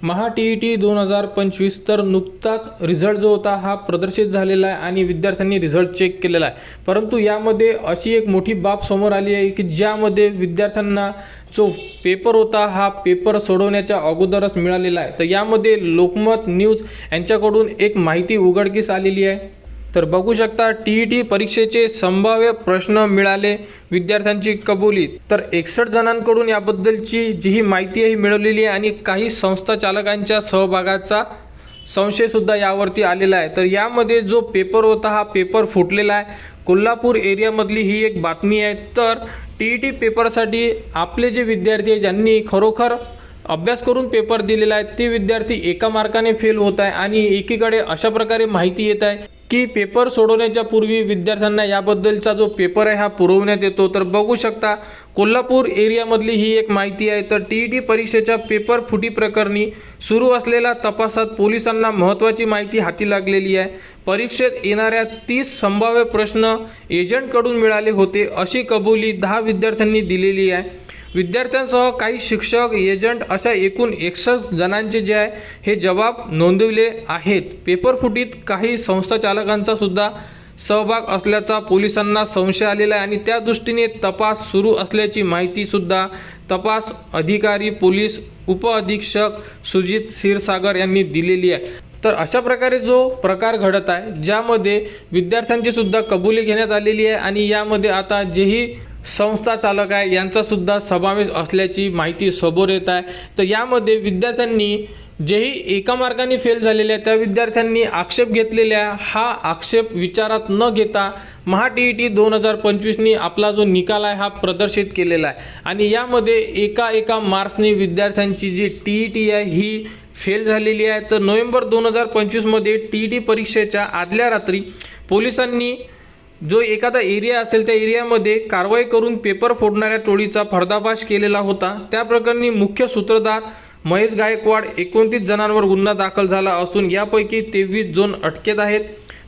महा T 2025 तर नुकताच result जो होता हा प्रदर्शित झालेला आहे आणि विद्यार्थ्यांनी रिझल्ट चेक केलेला आहे। परंतु यामध्ये अशी एक मोठी बाब समोर आली आहे की ज्यामध्ये विद्यार्थ्यांना जो पेपर होता हा पेपर सोडवण्याच्या अगोदरच मिळालेला आहे। तर यामध्ये लोकमत न्यूज यांच्याकडून एक माहिती उघडकीस आलेली आहे। तर बघू शकता टी परीक्षेचे संभाव्य प्रश्न मिळाले विद्यार्थ्यांची कबुली। तर 61 जणांकडून याबद्दलची जी ही माहिती आहे मिळवलेली आहे आणि काही संस्था चालकांच्या सहभागाचा संशय सुद्धा यावरती आलेला आहे। तर यामध्ये जो पेपर होता हा पेपर फुटलेला आहे। कोल्हापूर एरियामधली ही एक बातमी आहे। तर टी पेपरसाठी आपले जे विद्यार्थी आहेत ज्यांनी खरोखर अभ्यास करून पेपर दिलेला आहे ते विद्यार्थी एका मार्काने फेल होत आहे आणि एकीकडे अशा प्रकारे माहिती येत आहे की पेपर सोडवण्याच्या पूर्वी विद्यार्थ्यांना याबद्दलचा जो पेपर आहे हा पुरवण्यात येतो। तर बघू शकता कोल्हापूर एरियामधली ही एक माहिती आहे। तर टी परीक्षेच्या पेपर फुटी प्रकरणी सुरू असलेल्या तपासात पोलिसांना महत्त्वाची माहिती हाती लागलेली आहे। परीक्षेत येणाऱ्या 30 संभाव्य प्रश्न एजंटकडून मिळाले होते अशी कबुली 10 विद्यार्थ्यांनी दिलेली आहे। विद्यार्थ्यांसह काही शिक्षक एजंट अशा एकूण 61 जणांचे जे आहे हे जबाब नोंदवले आहेत। पेपर फुटीत काही संस्था चालकांचा सुद्धा सहभाग असल्याचा पोलिसांना संशय आलेला आहे आणि त्या दृष्टीने तपास सुरू असल्याची माहिती सुद्धा तपास अधिकारी पोलीस उपअधीक्षक सुजित क्षीरसागर यांनी दिलेली आहे। तर अशा प्रकारे जो प्रकार घडत आहे ज्यामध्ये विद्यार्थ्यांची सुद्धा कबुली घेण्यात आलेली आहे आणि यामध्ये आता जेही संस्था चालक आहे यांचा सुद्धा समावेश असल्याची माहिती समोर येत आहे। तर यामध्ये विद्यार्थ्यांनी जेही एका मार्गाने फेल झालेल्या त्या विद्यार्थ्यांनी आक्षेप घेतलेल्या हा आक्षेप विचारात न घेता महा टी 2025नी आपला जो निकाल आहे हा प्रदर्शित केलेला आहे आणि यामध्ये एका मार्क्सनी विद्यार्थ्यांची जी टी आहे ही फेल झालेली आहे। तर नोव्हेंबर 2025 मध्ये टी परीक्षेच्या आदल्या रात्री पोलिसांनी जो एखादा एरिया असेल त्या एरियामध्ये कारवाई करून पेपर फोडणाऱ्या टोळीचा पर्दाफाश केलेला होता। त्या प्रकरणी मुख्य सूत्रधार महेश गायकवाड 29 जणांवर गुन्हा दाखल झाला असून यापैकी 23 जण अटकेत आहेत।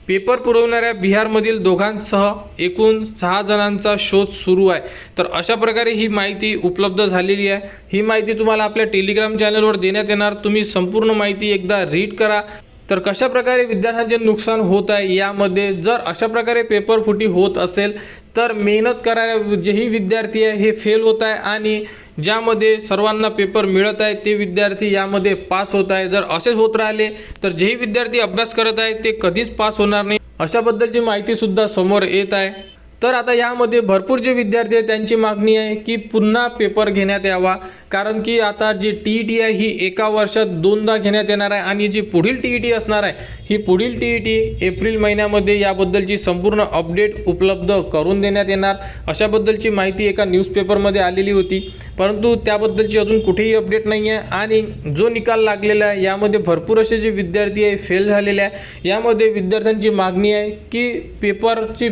पेपर पुरवणाऱ्या बिहारमधील दोघांसह एकूण 6 जणांचा शोध सुरू आहे। तर अशा प्रकारे ही माहिती उपलब्ध झालेली आहे। ही माहिती तुम्हाला आपल्या टेलिग्राम चॅनलवर देण्यात येणार। तुम्ही संपूर्ण माहिती एकदा रीड करा। तर कशा प्रकारे विद्यार्थ्यांचे नुकसान होत आहे यामध्ये जर अशा प्रकारे पेपर फुटी होत असेल तर मेहनत करणारे जेही विद्यार्थी आहे हे फेल होत आहे आणि ज्यामध्ये सर्वांना पेपर मिळत आहे ते विद्यार्थी यामध्ये पास होत आहे। जर असेच होत राहिले तर जेही विद्यार्थी अभ्यास करत आहे ते कधीच पास होणार नाही अशाबद्दलची माहिती सुद्धा समोर येत आहे। तर आता यामध्ये भरपूर जे विद्यार्थी आहेत त्यांची मागणी आहे की पुन्हा पेपर घेण्यात यावा, कारण की आता जी टी आहे ही एका वर्षात 2दा घेण्यात येणार आहे आणि जी पुढील टी असणार आहे ही पुढील टी एप्रिल महिन्यामध्ये याबद्दलची संपूर्ण अपडेट उपलब्ध करून देण्यात येणार अशाबद्दलची माहिती एका न्यूजपेपरमध्ये आलेली होती। परंतु त्याबद्दलची अजून कुठेही अपडेट नाही आहे आणि जो निकाल लागलेला आहे यामध्ये भरपूर असे जे विद्यार्थी आहे फेल झालेले आहे। यामध्ये विद्यार्थ्यांची मागणी आहे की पेपरची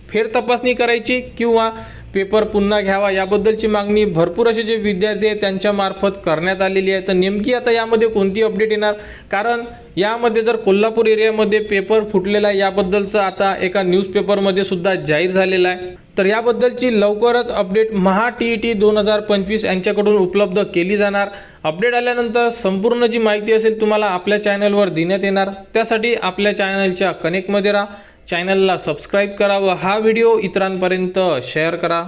फेर तपासणी करायची किंवा पेपर पुन्हा घ्यावा याबद्दलची मागणी भरपूर असे जे विद्यार्थी आहेत त्यांच्या मार्फत करण्यात आलेली आहे। तर नेमकी आता यामध्ये कोणती अपडेट येणार, कारण यामध्ये जर कोल्हापूर एरियामध्ये पेपर फुटलेला आहे याबद्दलचं आता एका न्यूजपेपरमध्ये सुद्धा जाहीर झालेला आहे। तर याबद्दलची लवकरच अपडेट महा टी 2025 यांच्याकडून उपलब्ध केली जाणार। अपडेट आल्यानंतर संपूर्ण जी माहिती असेल तुम्हाला आपल्या चॅनलवर देण्यात येणार। त्यासाठी आपल्या चॅनलच्या कनेक्टमध्ये राहा, चॅनलला सबस्क्राईब करा व हा व्हिडिओ इतरांपर्यंत शेअर करा।